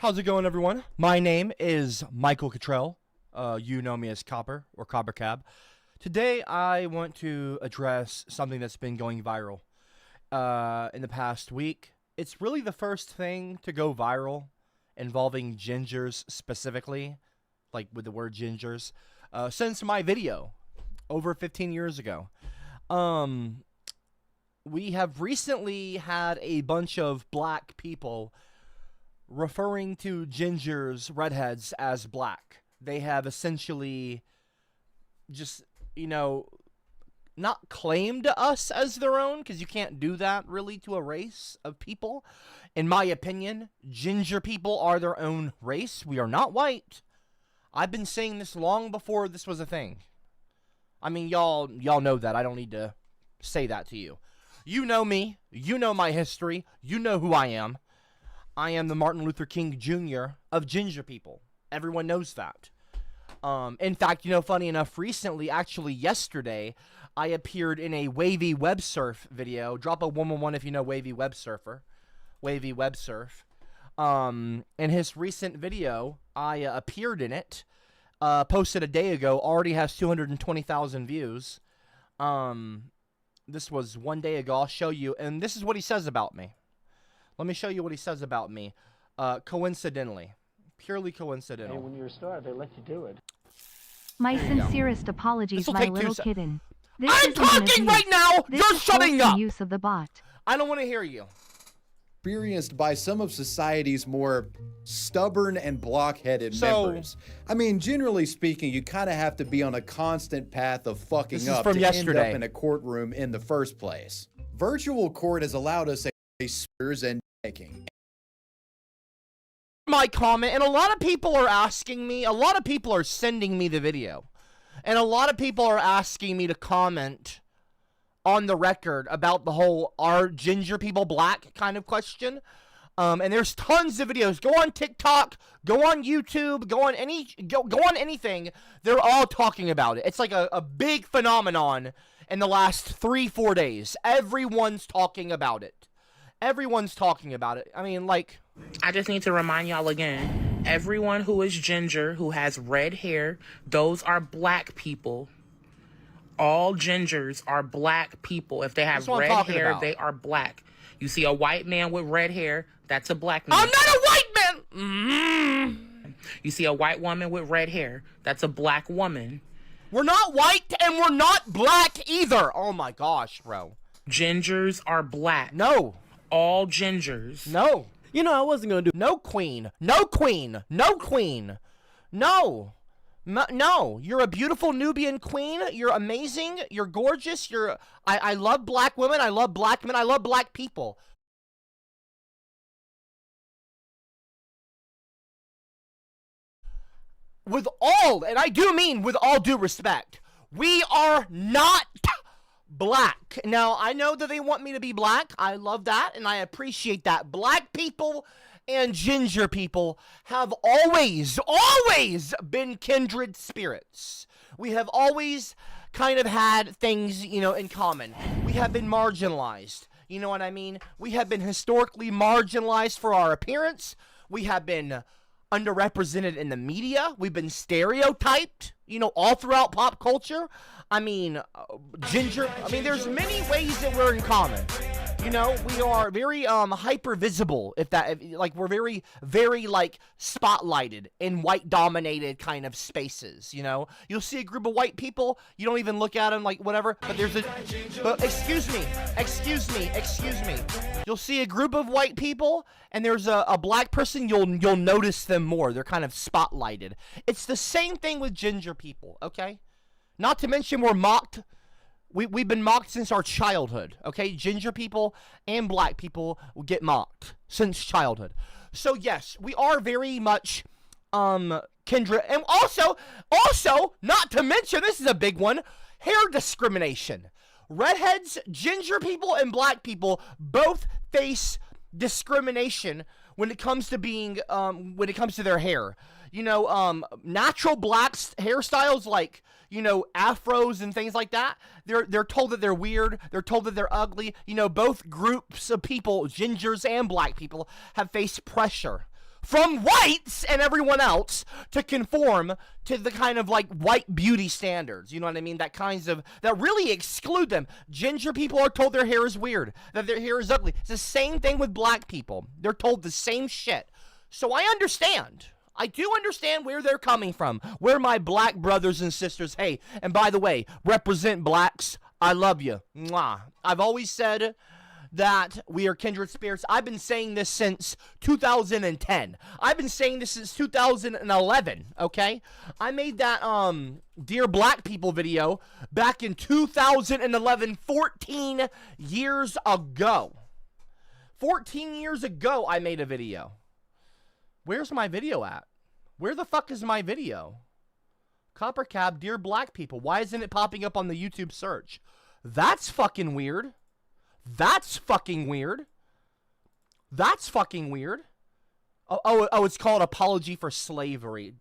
How's it going, everyone? My name is Michael Cottrell. You know me as Copper or CopperCab. Today, I want to address something that's been going viral in the past week. It's really the first thing to go viral involving gingers specifically, like with the word gingers, since my video over 15 years ago. We have recently had a bunch of black people referring to gingers, redheads, as black. They have essentially just, not claimed us as their own, because you can't do that really to a race of people. In my opinion, ginger people are their own race. We are not white. I've been saying this long before this was a thing. I mean, y'all know that. I don't need to say that to you. You know me. You know my history. You know who I am. I am the Martin Luther King Jr. of ginger people. Everyone knows that. In fact, funny enough, recently, actually yesterday, I appeared in a Wavy Web Surf video. Drop a 111 if you know Wavy Web Surfer. Wavy Web Surf. In his recent video, I appeared in it. Posted a day ago. Already has 220,000 views. This was one day ago. I'll show you. And this is what he says about me. Let me show you what he says about me. Coincidentally. Purely coincidental. Hey, when you're a star, they let you do it. My sincerest apologies, my little kitten. I'm talking right now! You're shutting up! Use of the bot. I don't want to hear you. Experienced by some of society's more stubborn and blockheaded members. I mean, generally speaking, you kind of have to be on a constant path of fucking up to end up in a courtroom in the first place. Virtual court has allowed us spears and making. My comment, and a lot of people are asking me, a lot of people are sending me the video, and a lot of people are asking me to comment on the record about the whole "are ginger people black" kind of question. And there's tons of videos. Go on TikTok, go on YouTube, go on anything. They're all talking about it. It's like a big phenomenon in the last 3-4 days. Everyone's talking about it. Everyone's talking about it. I mean, like... I just need to remind y'all again. Everyone who is ginger, who has red hair, those are black people. All gingers are black people. If they have red hair, they are black. You see a white man with red hair, that's a black man. I'm not a white man! You see a white woman with red hair, that's a black woman. We're not white and we're not black either. Oh my gosh, bro. Gingers are black. No. All gingers. No. I wasn't going to do... No queen. No queen. No queen. No. No. You're a beautiful Nubian queen. You're amazing. You're gorgeous. I love black women. I love black men. I love black people. With all, and I do mean with all due respect, we are not... black. Now, I know that they want me to be black. I love that, and I appreciate that. Black people and ginger people have always been kindred spirits. We have always kind of had things, in common. We have been marginalized. You know what I mean? We have been historically marginalized for our appearance. We have been underrepresented in the media. We've been stereotyped, all throughout pop culture. I mean, there's many ways that we're in common. We are very hyper visible, we're very, very spotlighted in white dominated kind of spaces. You'll see a group of white people, you don't even look at them like whatever, but excuse me. You'll see a group of white people and there's a black person, you'll notice them more. They're kind of spotlighted. It's the same thing with ginger people, okay? Not to mention we're mocked. We've been mocked since our childhood, okay? Ginger people and black people will get mocked since childhood. So yes, we are very much kindred. And also, not to mention, this is a big one, hair discrimination. Redheads, ginger people, and black people both face discrimination when it comes to being, when it comes to their hair. Natural black hairstyles like, afros and things like that, they're told that they're weird, they're told that they're ugly. Both groups of people, gingers and black people, have faced pressure from whites and everyone else to conform to the kind of like white beauty standards. You know what I mean? That really exclude them. Ginger people are told their hair is weird, that their hair is ugly. It's the same thing with black people. They're told the same shit. So I understand. I do understand where they're coming from. Where my black brothers and sisters, hey, and by the way, represent blacks. I love you. Mwah. I've always said that we are kindred spirits. I've been saying this since 2010. I've been saying this since 2011, okay? I made that Dear Black People video back in 2011, 14 years ago. 14 years ago, I made a video. Where's my video at? Where the fuck is my video? CopperCab, Dear Black People. Why isn't it popping up on the YouTube search? That's fucking weird. That's fucking weird. That's fucking weird. Oh, it's called Apology for Slavery.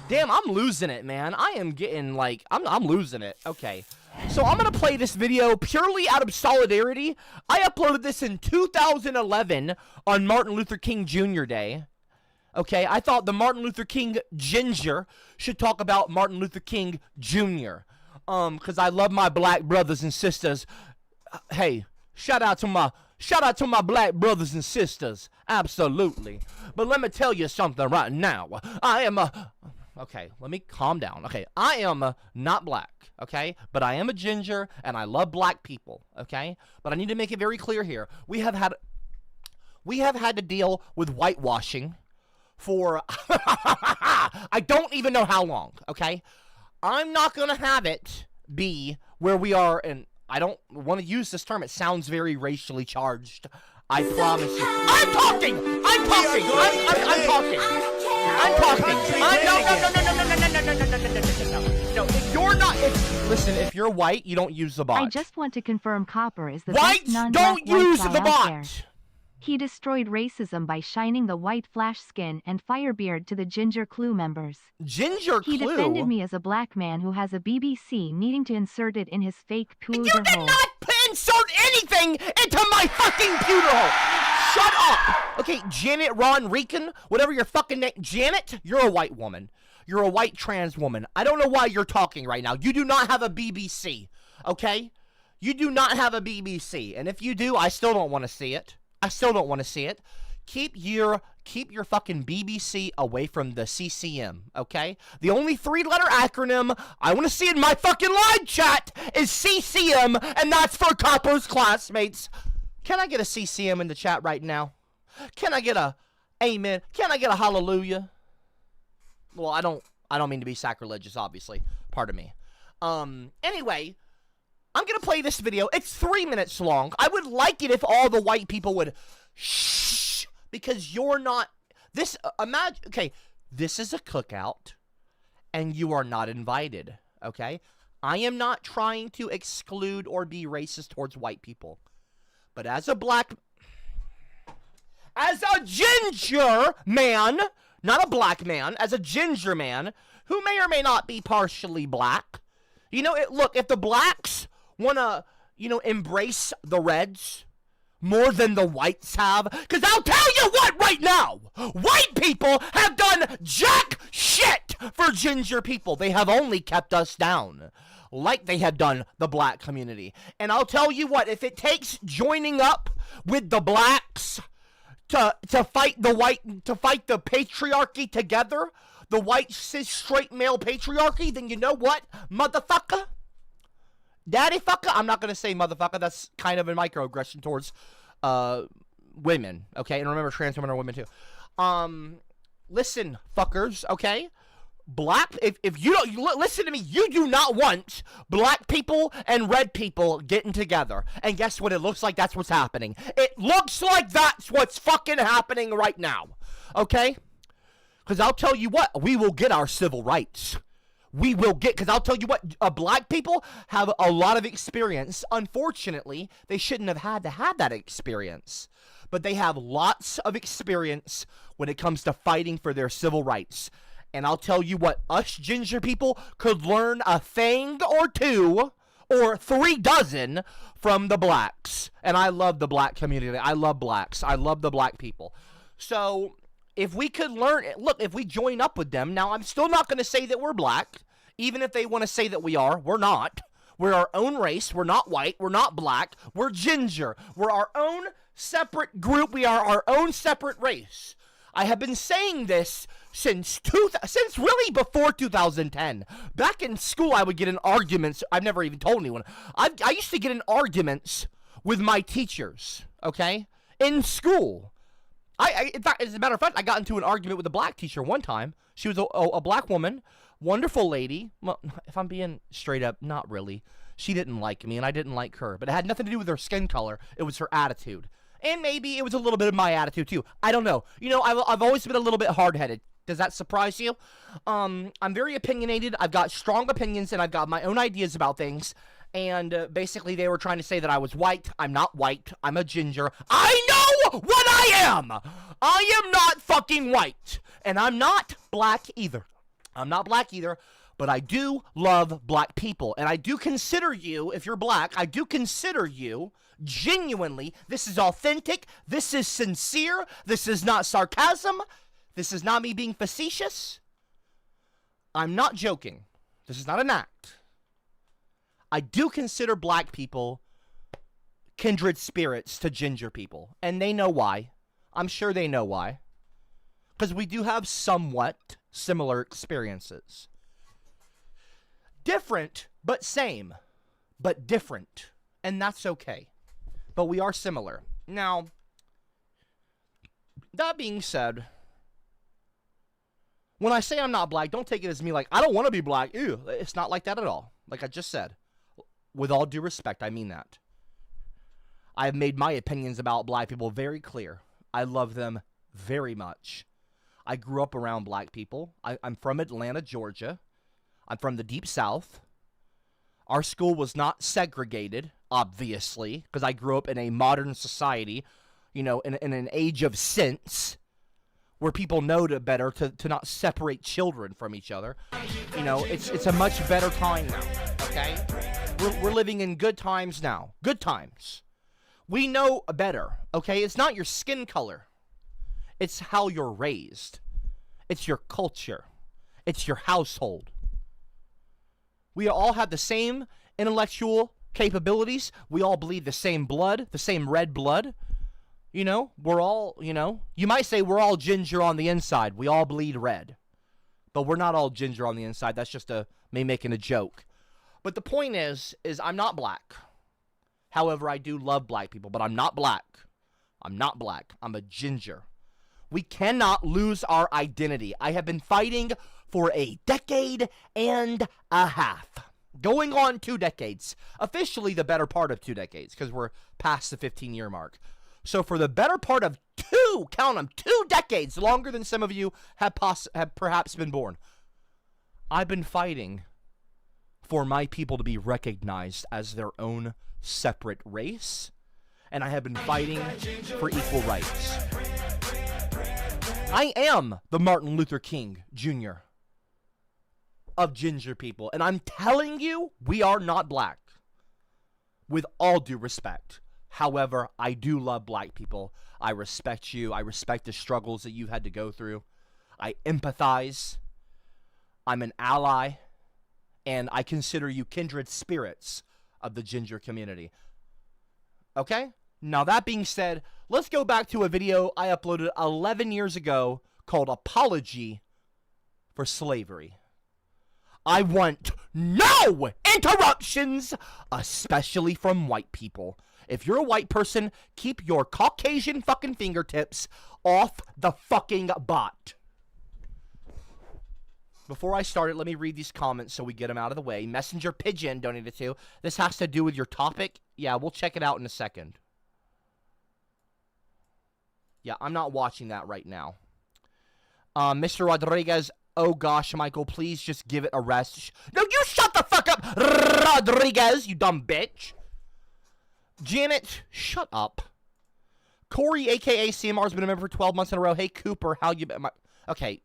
Damn, I'm losing it, man. I am getting, like, I'm losing it. Okay. So I'm going to play this video purely out of solidarity. I uploaded this in 2011 on Martin Luther King Jr. Day. Okay, I thought the Martin Luther King Ginger should talk about Martin Luther King Jr. Because I love my black brothers and sisters. Hey, shout out to my black brothers and sisters. Absolutely. But let me tell you something right now. Okay, let me calm down. Okay, I am not black, okay? But I am a ginger, and I love black people, okay? But I need to make it very clear here. We have had to deal with whitewashing for I don't even know how long, okay? I'm not going to have it be where we are, and I don't want to use this term. It sounds very racially charged. I promise you. I'm talking! I'm talking! No, if you're not, listen, if you're white, you don't use the bot. I just want to confirm Copper is the Whites best non-black don't use white the guy out there. bot! He destroyed racism by shining the white flash skin and firebeard to the Ginger Clue members. Ginger Clue? He defended me as a black man who has a BBC needing to insert it in his fake pewter You did hole. not insert anything into my fucking pewter hole! Shut up! Okay, Janet Ron Rican, whatever your fucking name. Janet, you're a white woman. You're a white trans woman. I don't know why you're talking right now. You do not have a BBC, okay? You do not have a BBC. And if you do, I still don't want to see it. I still don't want to see it. Keep your fucking BBC away from the CCM, okay? The only 3-letter acronym I want to see in my fucking live chat is CCM, and that's for Copper's classmates. Can I get a CCM in the chat right now? Can I get a amen? Can I get a hallelujah? Well, I don't mean to be sacrilegious, obviously. Pardon me. Anyway, I'm going to play this video. It's 3 minutes long. I would like it if all the white people would shh, because you're not, this, imagine, okay, this is a cookout, and you are not invited, okay? I am not trying to exclude or be racist towards white people, but as a ginger man, not a black man, as a ginger man, who may or may not be partially black, you know, look, if the blacks want to, you know, embrace the reds more than the whites have, because I'll tell you what right now, white people have done jack shit for ginger people. They have only kept us down, like they have done the black community. And I'll tell you what, if it takes joining up with the blacks to fight the patriarchy together, the white cis straight male patriarchy, then you know what, motherfucker? Daddy fucker? I'm not going to say motherfucker. That's kind of a microaggression towards women, okay? And remember, trans women are women too. Listen, fuckers, okay? If you don't, listen to me, you do not want black people and red people getting together. And guess what? It looks like that's what's happening. It looks like that's what's fucking happening right now, okay? Because I'll tell you what, we will get our civil rights. We will get, because I'll tell you what, black people have a lot of experience. Unfortunately, they shouldn't have had to have that experience. But they have lots of experience when it comes to fighting for their civil rights. And I'll tell you what, us ginger people could learn a thing or two or 36 from the blacks. And I love the black community. I love blacks. I love the black people. So if we could learn, look, if we join up with them, now I'm still not going to say that we're black, even if they want to say that we are. We're not. We're our own race. We're not white. We're not black. We're ginger. We're our own separate group. We are our own separate race. I have been saying this since really before 2010. Back in school, I would get in arguments. I've never even told anyone. I used to get in arguments with my teachers, okay, in school. In fact, as a matter of fact, I got into an argument with a black teacher one time. She was a black woman, wonderful lady. Well, if I'm being straight up, not really. She didn't like me, and I didn't like her. But it had nothing to do with her skin color. It was her attitude. And maybe it was a little bit of my attitude, too. I don't know. You know, I've always been a little bit hard-headed. Does that surprise you? I'm very opinionated. I've got strong opinions, and I've got my own ideas about things. And basically, they were trying to say that I was white. I'm not white. I'm a ginger. I know what I am! I am not fucking white. And I'm not black either. I'm not black either. But I do love black people. And I do consider you, if you're black, I do consider you genuinely. This is authentic. This is sincere. This is not sarcasm. This is not me being facetious. I'm not joking. This is not an act. I do consider black people kindred spirits to ginger people. And they know why. I'm sure they know why. Because we do have somewhat similar experiences. Different, but same. But different. And that's okay. But we are similar. Now, that being said, when I say I'm not black, don't take it as me like, I don't want to be black. Ew. It's not like that at all. Like I just said. With all due respect, I mean that. I have made my opinions about black people very clear. I love them very much. I grew up around black people. I'm from Atlanta, Georgia. I'm from the Deep South. Our school was not segregated, obviously, because I grew up in a modern society, you know, in an age of sense, where people know better to not separate children from each other. You know, it's a much better time now, okay? We're living in good times now. Good times. We know better, okay? It's not your skin color. It's how you're raised. It's your culture. It's your household. We all have the same intellectual capabilities. We all bleed the same blood, the same red blood. You know, we're all, you know, you might say we're all ginger on the inside. We all bleed red. But we're not all ginger on the inside. That's just me making a joke. But the point is I'm not black. However, I do love black people, but I'm not black. I'm not black. I'm a ginger. We cannot lose our identity. I have been fighting for a decade and a half. Going on 2 decades. Officially the better part of 2 decades, because we're past the 15-year mark. So for the better part of 2, count them, 2 decades, longer than some of you have perhaps been born, I've been fighting for my people to be recognized as their own separate race, and I have been fighting for equal rights. I am the Martin Luther King Jr. of ginger people, and I'm telling you, we are not black. With all due respect. However, I do love black people. I respect you. I respect the struggles that you've had to go through. I empathize. I'm an ally. And I consider you kindred spirits of the ginger community. Okay? Now, that being said, let's go back to a video I uploaded 11 years ago called Apology for Slavery. I want no interruptions, especially from white people. If you're a white person, keep your Caucasian fucking fingertips off the fucking bot. Before I start it, let me read these comments so we get them out of the way. Messenger Pigeon donated to. This has to do with your topic. Yeah, we'll check it out in a second. Yeah, I'm not watching that right now. Mr. Rodriguez, oh gosh, Michael, please just give it a rest. No, you shut the fuck up, Rodriguez, you dumb bitch. Janet, shut up. Corey, a.k.a. CMR, has been a member for 12 months in a row. Hey, Cooper, how you been? Okay,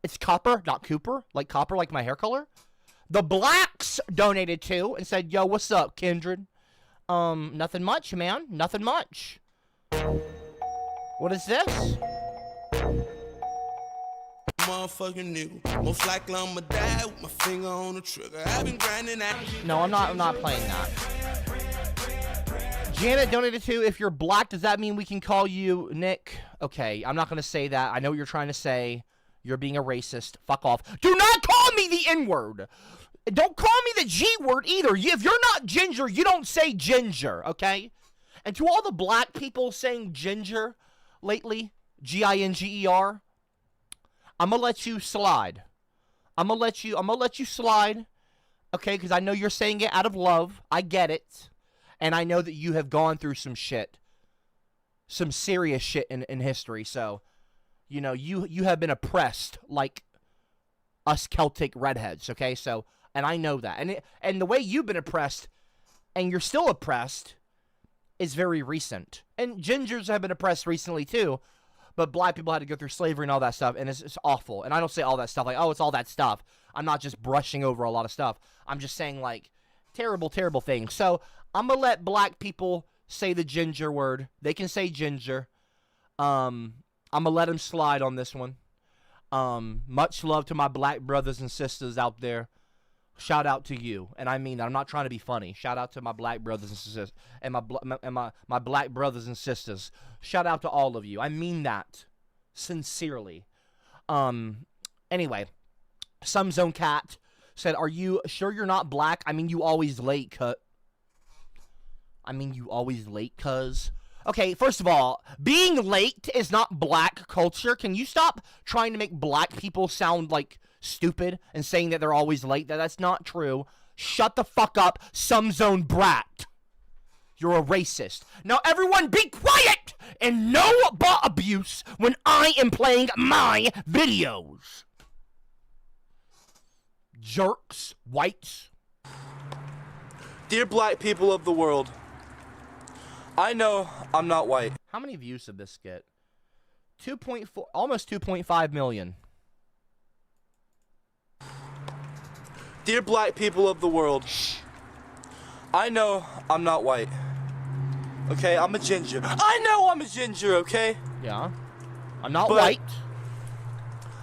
it's Copper, not Cooper. Like Copper, like my hair color. The Blacks donated to and said, yo, what's up, kindred? Nothing much, man. Nothing much. What is this? Motherfucking nigga. Most likely I'ma die with my finger on the trigger. I've been grinding that. No, I'm not playing that. Janet donated to, if you're black, does that mean we can call you Nick? Okay, I'm not going to say that. I know what you're trying to say. You're being a racist. Fuck off. Do not call me the N-word. Don't call me the G-word either. If you're not ginger, you don't say ginger, okay? And to all the black people saying ginger lately, G-I-N-G-E-R, I'm going to let you slide. I'm going to let you slide, okay? Because I know you're saying it out of love. I get it. And I know that you have gone through some shit. Some serious shit in history. So, you know, you have been oppressed like us Celtic redheads, okay? So, and I know that. And the way you've been oppressed, and you're still oppressed, is very recent. And gingers have been oppressed recently too. But black people had to go through slavery and all that stuff, and it's awful. And I don't say all that stuff like, oh, it's all that stuff. I'm not just brushing over a lot of stuff. I'm just saying, like, terrible, terrible things. So, I'm going to let black people say the ginger word. They can say ginger. I'm going to let them slide on this one. Much love to my black brothers and sisters out there. Shout out to you. And I mean that. I'm not trying to be funny. Shout out to my black brothers and sisters. And my black brothers and sisters. Shout out to all of you. I mean that. Sincerely. Anyway. Some Zone Cat said, are you sure you're not black? I mean, you always late, cuz. Okay, first of all, being late is not black culture. Can you stop trying to make black people sound like stupid and saying that they're always late? That's not true. Shut the fuck up, Some Zone Brat. You're a racist. Now everyone be quiet and no butt abuse when I am playing my videos. Jerks, whites. Dear black people of the world, I know I'm not white. How many views did this get? 2.4, almost 2.5 million. Dear black people of the world, I know I'm not white. Okay, I'm a ginger. I know I'm a ginger, okay? Yeah. I'm not white.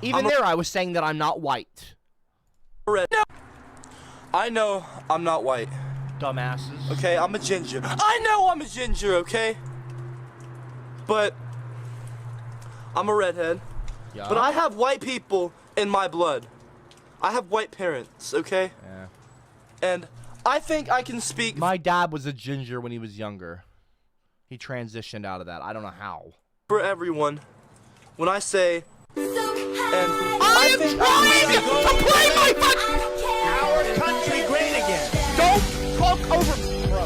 Even there, I was saying that I'm not white. No. I know I'm not white. Dumbasses. Okay, I'm a ginger. I know I'm a ginger, okay? But I'm a redhead. Yeah. But I have white people in my blood. I have white parents, okay? Yeah. And I think I can speak. My dad was a ginger when he was younger. He transitioned out of that. I don't know how. For everyone, when I say, and I am trying to play my fucking our country great again. Don't talk over, bro.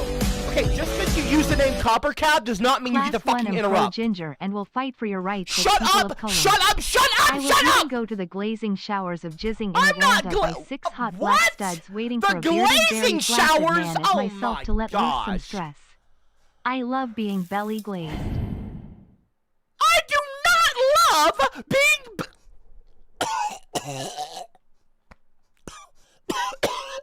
Okay, just because you use the name CopperCab does not mean you get to fucking interrupt. Ginger and will fight for your rights. Shut up! Shut up! Shut up! I will Shut even up! go to the glazing showers of jizzing in I'm not Atlanta by 6 hot what? black studs waiting The for a bearded, glazing very showers? flaccid man as Oh myself my to let loose some gosh. stress. I love being belly glazed. I do not love being.